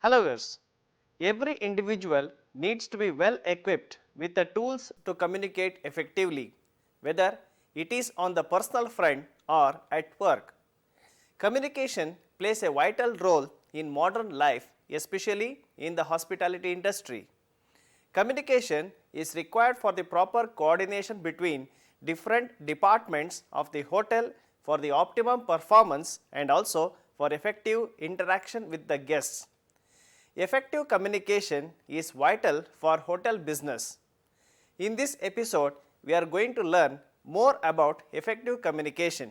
Hello viewers, every individual needs to be well equipped with the tools to communicate effectively, whether it is on the personal front or at work. Communication plays a vital role in modern life, especially in the hospitality industry. Communication is required for the proper coordination between different departments of the hotel for the optimum performance and also for effective interaction with the guests. Effective communication is vital for hotel business. In this episode, we are going to learn more about effective communication.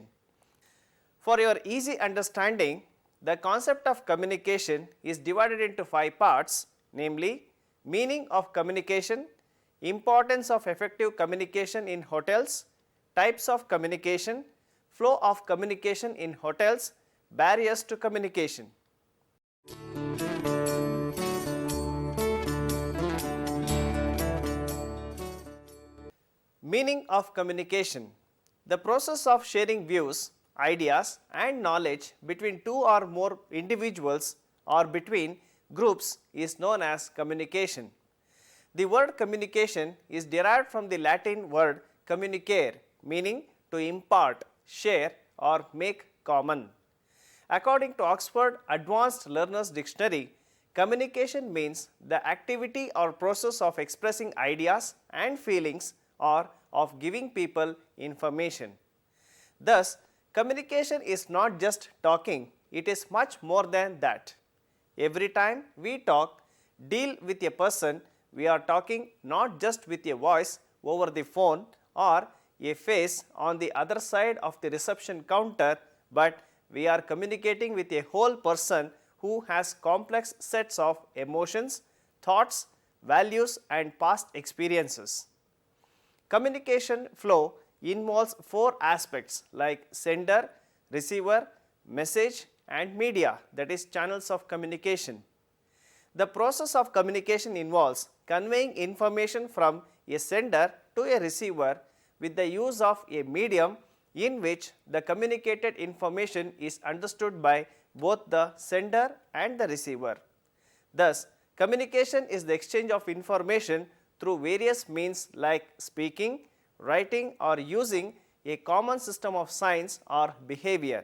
For your easy understanding, the concept of communication is divided into 5 parts, namely meaning of communication, importance of effective communication in hotels, types of communication, flow of communication in hotels, barriers to communication. Meaning of communication. The process of sharing views, ideas and knowledge between two or more individuals or between groups is known as communication. The word communication is derived from the Latin word communicare, meaning to impart, share or make common. According to Oxford Advanced Learners Dictionary, communication means the activity or process of expressing ideas and feelings or of giving people information. Thus, communication is not just talking, it is much more than that. Every time we talk, deal with a person, we are talking not just with a voice over the phone or a face on the other side of the reception counter, but we are communicating with a whole person who has complex sets of emotions, thoughts, values and past experiences. Communication flow involves 4 aspects like sender, receiver, message and media, that is channels of communication. The process of communication involves conveying information from a sender to a receiver with the use of a medium in which the communicated information is understood by both the sender and the receiver. Thus, communication is the exchange of information through various means like speaking, writing or using a common system of signs or behavior.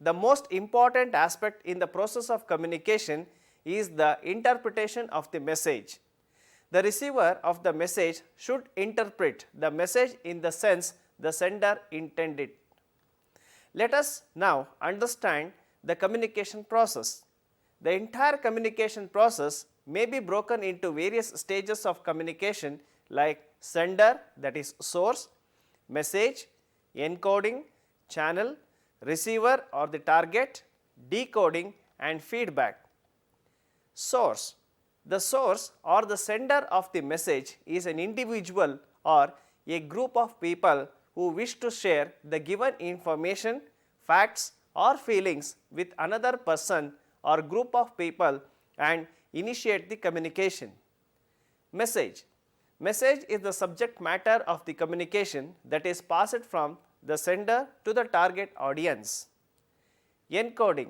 The most important aspect in the process of communication is the interpretation of the message. The receiver of the message should interpret the message in the sense the sender intended. Let us now understand the communication process. The entire communication process may be broken into various stages of communication like sender, that is source, message, encoding, channel, receiver or the target, decoding and feedback. Source. The source or the sender of the message is an individual or a group of people who wish to share the given information, facts or feelings with another person or group of people and initiate the communication. Message. Message is the subject matter of the communication that is passed from the sender to the target audience. Encoding.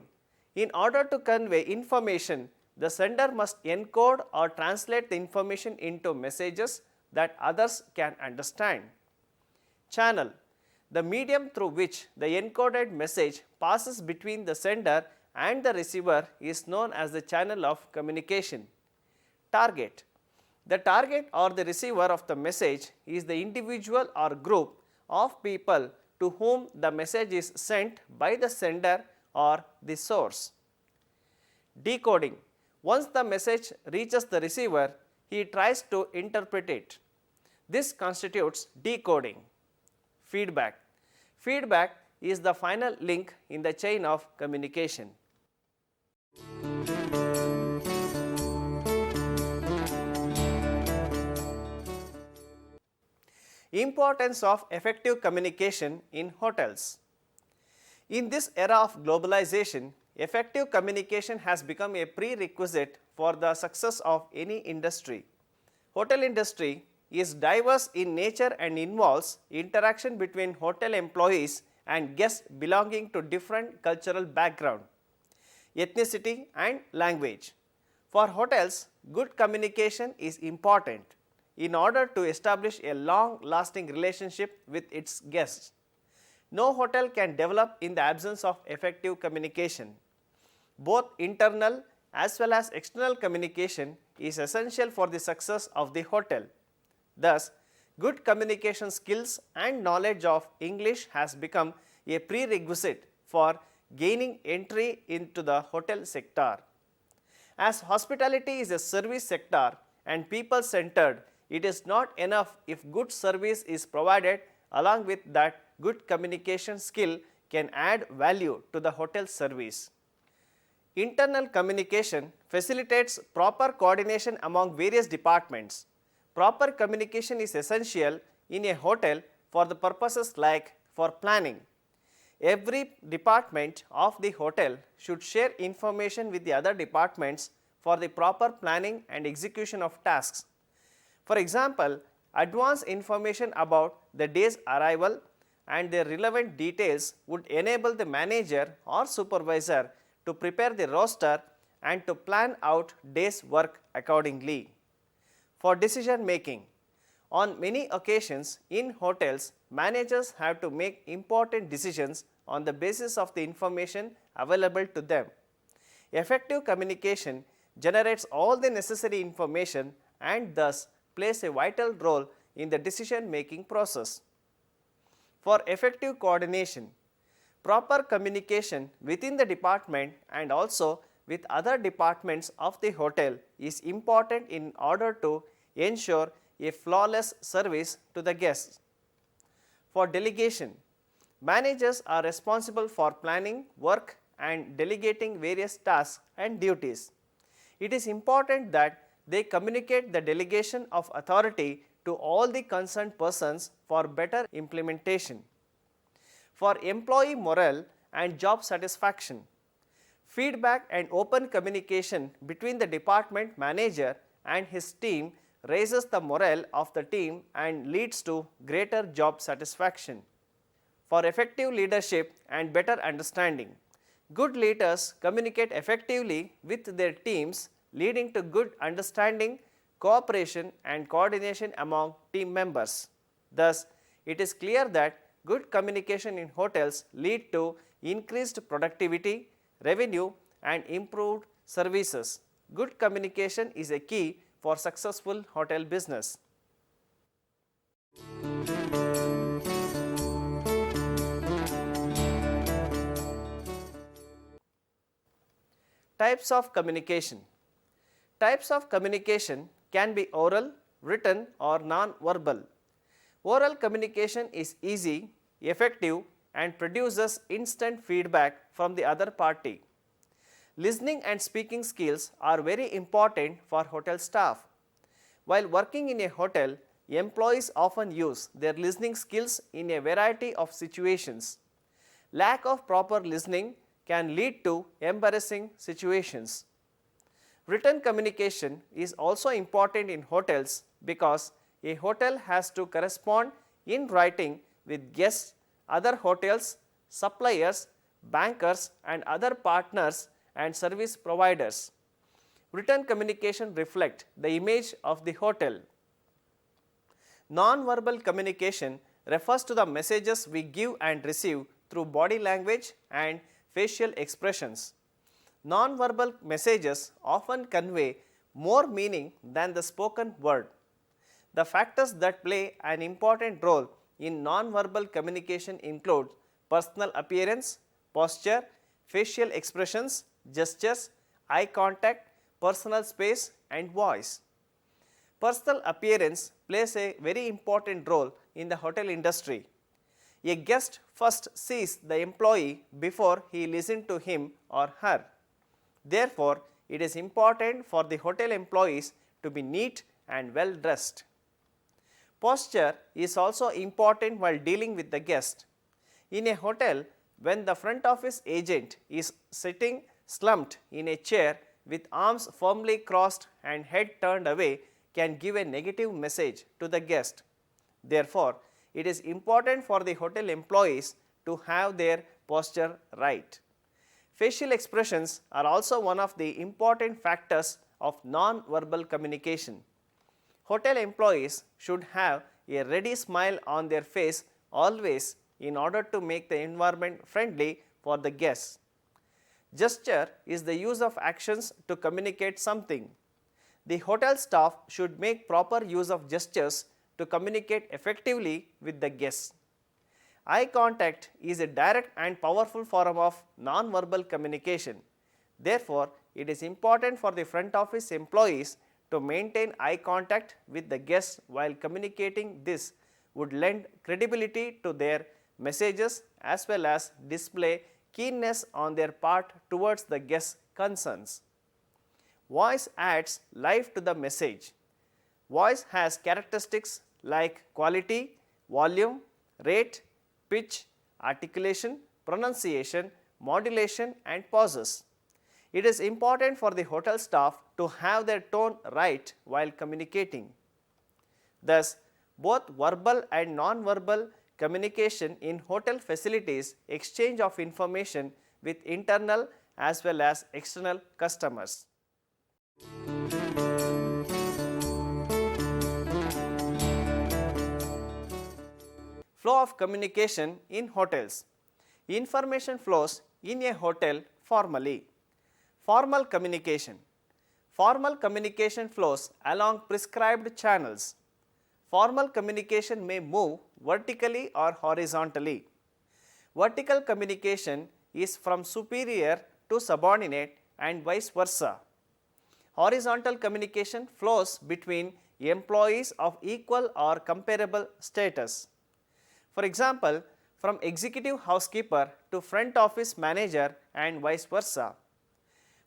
In order to convey information, the sender must encode or translate the information into messages that others can understand. Channel. The medium through which the encoded message passes between the sender and the receiver is known as the channel of communication. Target. The target or the receiver of the message is the individual or group of people to whom the message is sent by the sender or the source. Decoding. Once the message reaches the receiver, he tries to interpret it. This constitutes decoding. Feedback. Feedback is the final link in the chain of communication. Importance of effective communication in hotels. In this era of globalization, effective communication has become a prerequisite for the success of any industry. Hotel industry is diverse in nature and involves interaction between hotel employees and guests belonging to different cultural background, ethnicity and language. For hotels, good communication is important in order to establish a long-lasting relationship with its guests. No hotel can develop in the absence of effective communication. Both internal as well as external communication is essential for the success of the hotel. Thus, good communication skills and knowledge of English has become a prerequisite for gaining entry into the hotel sector. As hospitality is a service sector and people centered, it is not enough if good service is provided. Along with that, good communication skill can add value to the hotel service. Internal communication facilitates proper coordination among various departments. Proper communication is essential in a hotel for the purposes like for planning. Every department of the hotel should share information with the other departments for the proper planning and execution of tasks. For example, advance information about the day's arrival and their relevant details would enable the manager or supervisor to prepare the roster and to plan out day's work accordingly. For decision making, on many occasions in hotels, managers have to make important decisions on the basis of the information available to them. Effective communication generates all the necessary information and thus plays a vital role in the decision making process. For effective coordination, proper communication within the department and also with other departments of the hotel is important in order to ensure a flawless service to the guests. For delegation, managers are responsible for planning work and delegating various tasks and duties. It is important that they communicate the delegation of authority to all the concerned persons for better implementation. For employee morale and job satisfaction, feedback and open communication between the department manager and his team raises the morale of the team and leads to greater job satisfaction. For effective leadership and better understanding, good leaders communicate effectively with their teams, leading to good understanding, cooperation and coordination among team members. Thus, it is clear that good communication in hotels lead to increased productivity, revenue and improved services. Good communication is a key for successful hotel business. Types of communication. Types of communication can be oral, written or non-verbal. Oral communication is easy, effective and produces instant feedback from the other party. Listening and speaking skills are very important for hotel staff. While working in a hotel, employees often use their listening skills in a variety of situations. Lack of proper listening can lead to embarrassing situations. Written communication is also important in hotels because a hotel has to correspond in writing with guests, other hotels, suppliers, bankers and other partners and service providers. Written communication reflects the image of the hotel. Non-verbal communication refers to the messages we give and receive through body language and facial expressions. Non-verbal messages often convey more meaning than the spoken word. The factors that play an important role in non-verbal communication include personal appearance, posture, facial expressions, gestures, eye contact, personal space and voice. Personal appearance plays a very important role in the hotel industry. A guest first sees the employee before he listens to him or her. Therefore, it is important for the hotel employees to be neat and well dressed. Posture is also important while dealing with the guest. In a hotel, when the front office agent is sitting slumped in a chair with arms firmly crossed and head turned away can give a negative message to the guest. Therefore, it is important for the hotel employees to have their posture right. Facial expressions are also one of the important factors of non-verbal communication. Hotel employees should have a ready smile on their face always in order to make the environment friendly for the guests. Gesture is the use of actions to communicate something. The hotel staff should make proper use of gestures to communicate effectively with the guests. Eye contact is a direct and powerful form of non-verbal communication. Therefore, it is important for the front office employees to maintain eye contact with the guests while communicating. This would lend credibility to their messages as well as display keenness on their part towards the guest's concerns. Voice adds life to the message. Voice has characteristics like quality, volume, rate, pitch, articulation, pronunciation, modulation and pauses. It is important for the hotel staff to have their tone right while communicating. Thus, both verbal and non-verbal communication in hotel facilities exchange of information with internal as well as external customers. Flow of communication in hotels. Information flows in a hotel formally. Formal communication. Formal communication flows along prescribed channels. Formal communication may move vertically or horizontally. Vertical communication is from superior to subordinate and vice versa. Horizontal communication flows between employees of equal or comparable status. For example, from executive housekeeper to front office manager and vice versa.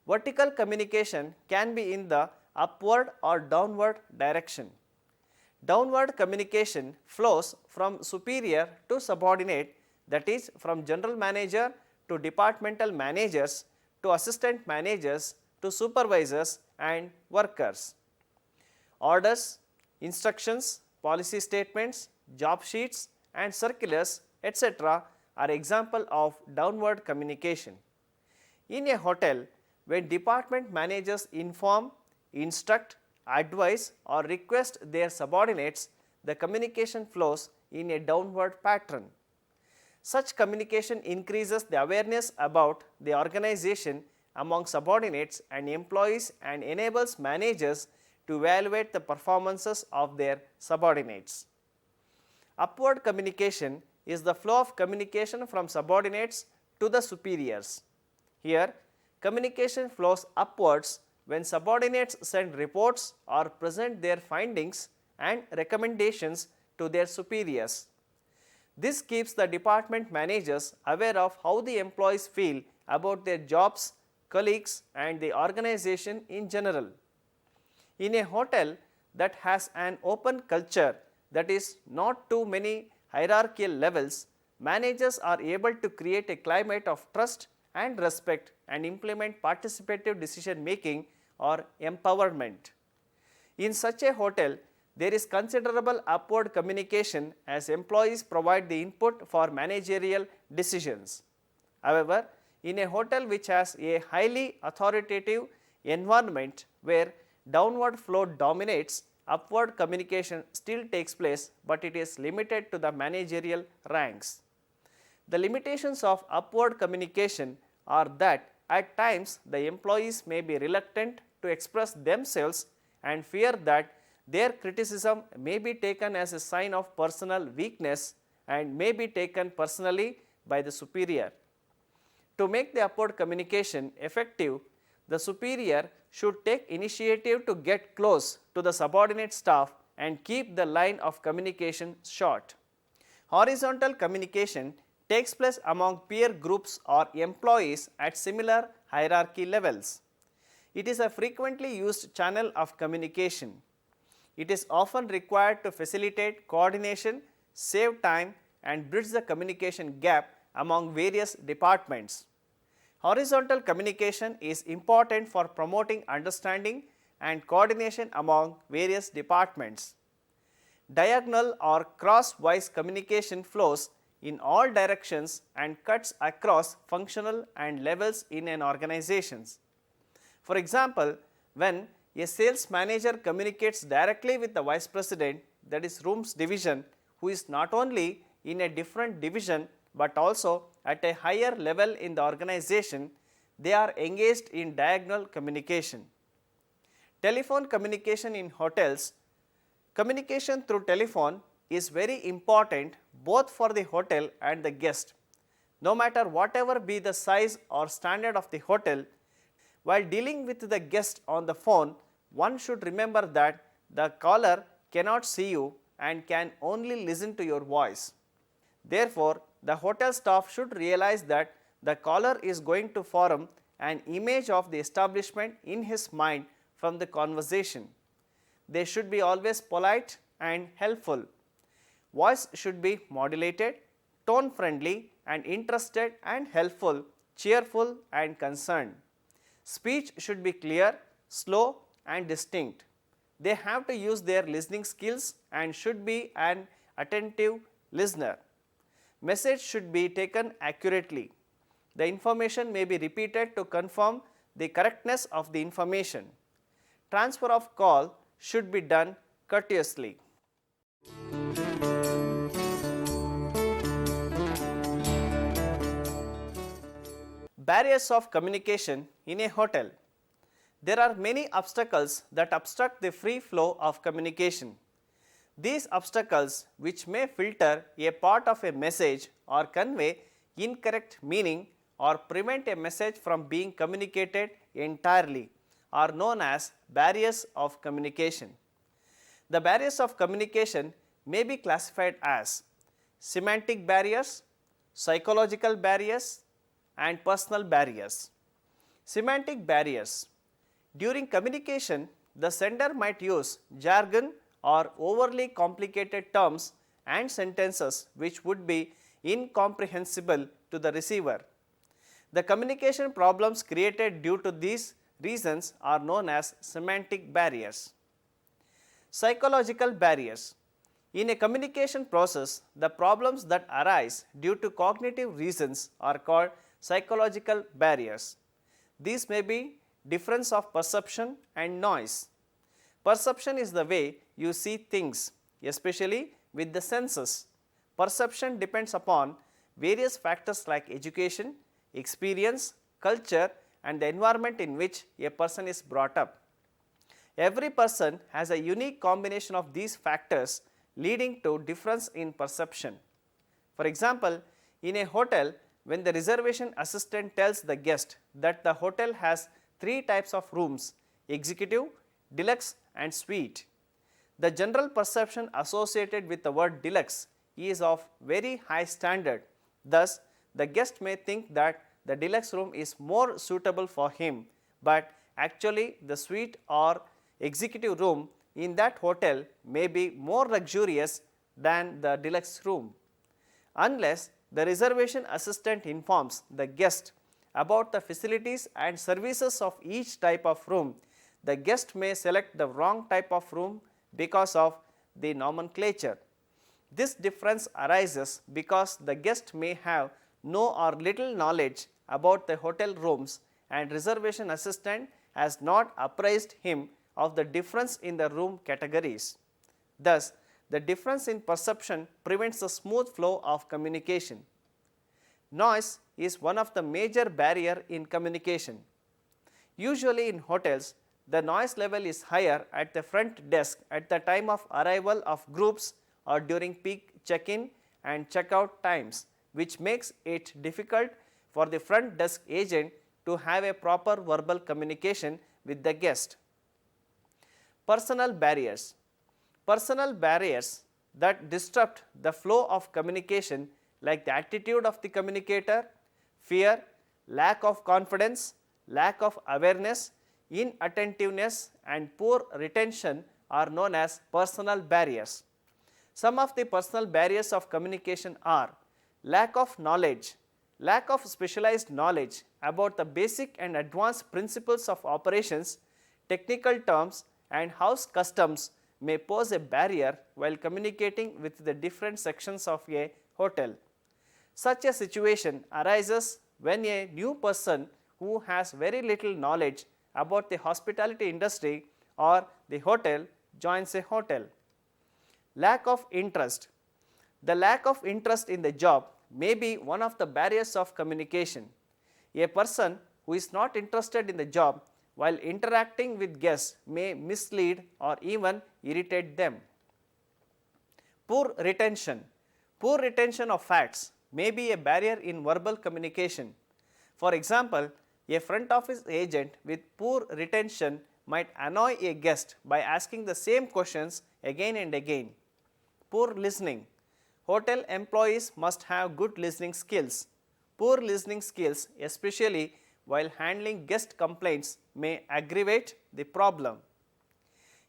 Vertical communication can be in the upward or downward direction. Downward communication flows from superior to subordinate, that is from general manager to departmental managers to assistant managers to supervisors and workers. Orders, instructions, policy statements, job sheets and circulars etc. are example of downward communication. In a hotel, when department managers inform, instruct, advise or request their subordinates, the communication flows in a downward pattern. Such communication increases the awareness about the organization among subordinates and employees and enables managers to evaluate the performances of their subordinates. Upward communication is the flow of communication from subordinates to the superiors. Here, communication flows upwards when subordinates send reports or present their findings and recommendations to their superiors. This keeps the department managers aware of how the employees feel about their jobs, colleagues and the organization in general. In a hotel that has an open culture, that is not too many hierarchical levels, managers are able to create a climate of trust and respect and implement participative decision making or empowerment. In such a hotel, there is considerable upward communication as employees provide the input for managerial decisions. However, in a hotel which has a highly authoritative environment where downward flow dominates, upward communication still takes place, but it is limited to the managerial ranks. The limitations of upward communication are that at times the employees may be reluctant to express themselves and fear that their criticism may be taken as a sign of personal weakness and may be taken personally by the superior. To make the upward communication effective, the superior should take initiative to get close to the subordinate staff and keep the line of communication short. Horizontal communication takes place among peer groups or employees at similar hierarchy levels. It is a frequently used channel of communication. It is often required to facilitate coordination, save time and bridge the communication gap among various departments. Horizontal communication is important for promoting understanding and coordination among various departments. Diagonal or crosswise communication flows in all directions and cuts across functional and levels in an organization. For example, when a sales manager communicates directly with the vice president, that is rooms division, who is not only in a different division but also at a higher level in the organization. They are engaged in diagonal communication. Telephone communication in hotels. Communication through telephone is very important both for the hotel and the guest. No matter whatever be the size or standard of the hotel, while dealing with the guest on the phone, one should remember that the caller cannot see you and can only listen to your voice. Therefore, the hotel staff should realize that the caller is going to form an image of the establishment in his mind from the conversation. They should be always polite and helpful. Voice should be modulated, tone friendly and interested and helpful, cheerful and concerned. Speech should be clear, slow and distinct. They have to use their listening skills and should be an attentive listener. Message should be taken accurately. The information may be repeated to confirm the correctness of the information. Transfer of call should be done courteously. Barriers of communication in a hotel. There are many obstacles that obstruct the free flow of communication. These obstacles, which may filter a part of a message or convey incorrect meaning or prevent a message from being communicated entirely, are known as barriers of communication. The barriers of communication may be classified as semantic barriers, psychological barriers, and personal barriers. Semantic barriers. During communication, the sender might use jargon or overly complicated terms and sentences which would be incomprehensible to the receiver. The communication problems created due to these reasons are known as semantic barriers. Psychological barriers. In a communication process, the problems that arise due to cognitive reasons are called psychological barriers. These may be difference of perception and noise. Perception is the way you see things, especially with the senses. Perception depends upon various factors like education, experience, culture, and the environment in which a person is brought up. Every person has a unique combination of these factors leading to difference in perception. For example, in a hotel, when the reservation assistant tells the guest that the hotel has 3 types of rooms: executive, deluxe and suite, the general perception associated with the word deluxe is of very high standard. Thus, the guest may think that the deluxe room is more suitable for him, but actually the suite or executive room in that hotel may be more luxurious than the deluxe room. Unless the reservation assistant informs the guest about the facilities and services of each type of room, the guest may select the wrong type of room because of the nomenclature. This difference arises because the guest may have no or little knowledge about the hotel rooms and reservation assistant has not apprised him of the difference in the room categories. Thus, the difference in perception prevents the smooth flow of communication. Noise is one of the major barriers in communication. Usually in hotels, the noise level is higher at the front desk at the time of arrival of groups or during peak check-in and check-out times, which makes it difficult for the front desk agent to have a proper verbal communication with the guest. Personal barriers. Personal barriers that disrupt the flow of communication, like the attitude of the communicator, fear, lack of confidence, lack of awareness, inattentiveness and poor retention are known as personal barriers. Some of the personal barriers of communication are lack of knowledge. Lack of specialized knowledge about the basic and advanced principles of operations, technical terms and house customs may pose a barrier while communicating with the different sections of a hotel. Such a situation arises when a new person who has very little knowledge about the hospitality industry or the hotel joins a hotel. Lack of interest. The lack of interest in the job may be one of the barriers of communication. A person who is not interested in the job while interacting with guests may mislead or even irritate them. Poor retention. Poor retention of facts may be a barrier in verbal communication. For example, a front office agent with poor retention might annoy a guest by asking the same questions again and again. Poor listening. Hotel employees must have good listening skills. Poor listening skills, especially while handling guest complaints, may aggravate the problem.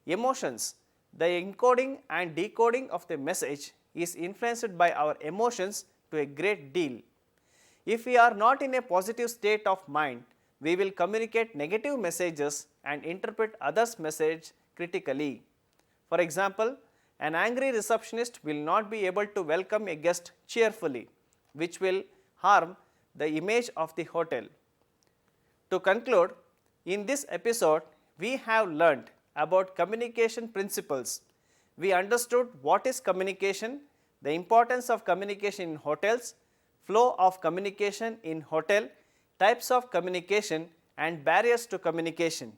Emotions. The encoding and decoding of the message is influenced by our emotions to a great deal. If we are not in a positive state of mind, we will communicate negative messages and interpret others' message critically. For example, an angry receptionist will not be able to welcome a guest cheerfully, which will harm the image of the hotel. To conclude, in this episode, we have learned about communication principles. We understood what is communication, the importance of communication in hotels, flow of communication in hotel, types of communication and barriers to communication.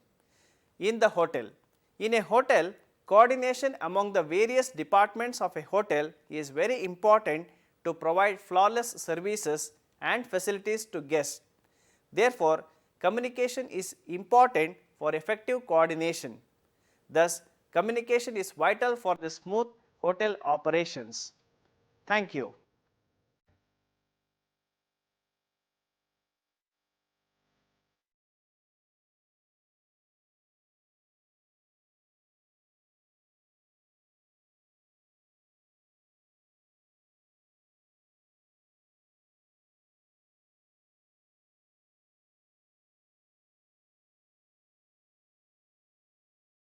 In the hotel. In a hotel, coordination among the various departments of a hotel is very important to provide flawless services and facilities to guests. Therefore, communication is important for effective coordination. Thus, communication is vital for the smooth hotel operations. Thank you.